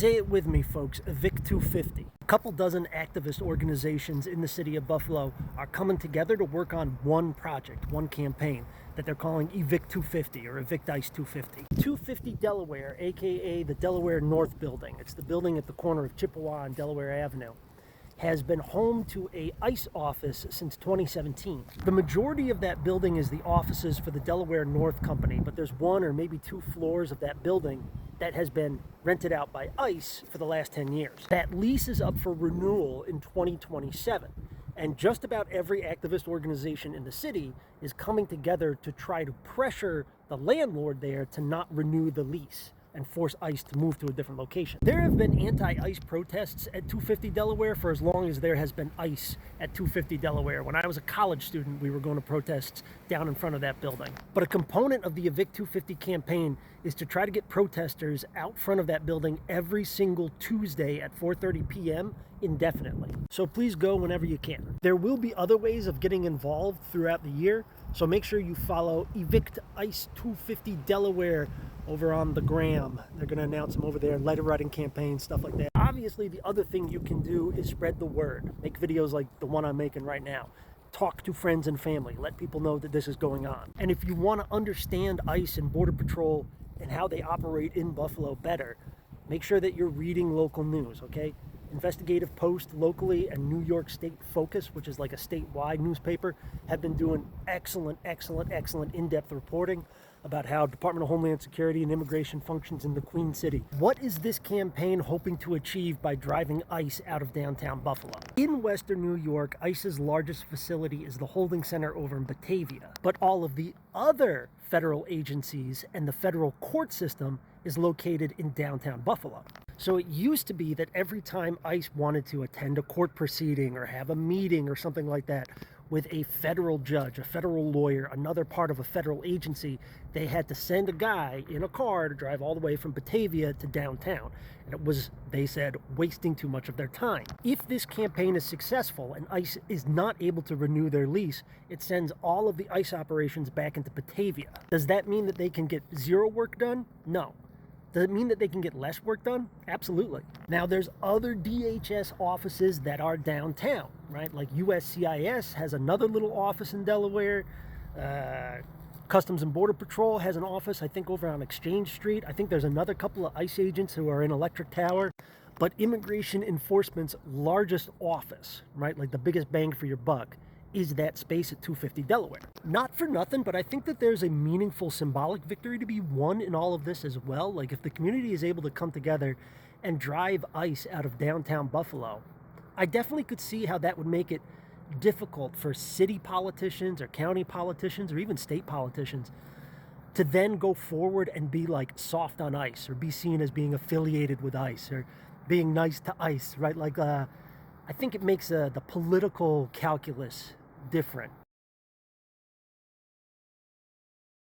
Say it with me, folks, Evict 250. A couple dozen activist organizations in the city of Buffalo are coming together to work on one project, one campaign that they're calling Evict 250 or Evict ICE 250. 250 Delaware, aka the Delaware North Building, it's the building at the corner of Chippewa and Delaware Avenue, has been home to a ICE office since 2017. The majority of that building is the offices for the Delaware North Company, but there's one or maybe two floors of that building that has been rented out by ICE for the last 10 years. That lease is up for renewal in 2027. And just about every activist organization in the city is coming together to try to pressure the landlord there to not renew the lease and force ICE to move to a different location. There have been anti-ICE protests at 250 Delaware for as long as there has been ICE at 250 Delaware. When I was a college student, we were going to protests down in front of that building. But a component of the Evict 250 campaign is to try to get protesters out front of that building every single Tuesday at 4:30 p.m. indefinitely. So please go whenever you can. There will be other ways of getting involved throughout the year, so make sure you follow Evict ICE 250 Delaware over on the gram. They're going to announce them over there, letter writing campaigns, stuff like that. Obviously, the other thing you can do is spread the word. Make videos like the one I'm making right now. Talk to friends and family. Let people know that this is going on. And if you want to understand ICE and Border Patrol and how they operate in Buffalo better, make sure that you're reading local news, okay? Investigative Post locally and New York State Focus, which is like a statewide newspaper, have been doing excellent in-depth reporting about how Department of Homeland Security and immigration functions in the Queen City. What is this campaign hoping to achieve by driving ICE out of downtown Buffalo? In Western New York, ICE's largest facility is the holding center over in Batavia, but all of the other federal agencies and the federal court system is located in downtown Buffalo. So it used to be that every time ICE wanted to attend a court proceeding or have a meeting or something like that with a federal judge, a federal lawyer, another part of a federal agency, they had to send a guy in a car to drive all the way from Batavia to downtown. And it was, they said, wasting too much of their time. If this campaign is successful and ICE is not able to renew their lease, it sends all of the ICE operations back into Batavia. Does that mean that they can get zero work done? No. Does it mean that they can get less work done? Absolutely. Now, there's other DHS offices that are downtown, right? Like USCIS has another little office in Delaware. Customs and Border Patrol has an office, I think, over on Exchange Street. I think there's another couple of ICE agents who are in Electric Tower. But Immigration Enforcement's largest office, right, like the biggest bang for your buck, is that space at 250 Delaware. Not for nothing, but I think that there's a meaningful symbolic victory to be won in all of this as well. Like if the community is able to come together and drive ICE out of downtown Buffalo, I definitely could see how that would make it difficult for city politicians or county politicians or even state politicians to then go forward and be like soft on ICE or be seen as being affiliated with ICE or being nice to ICE, right? Like I think it makes the political calculus different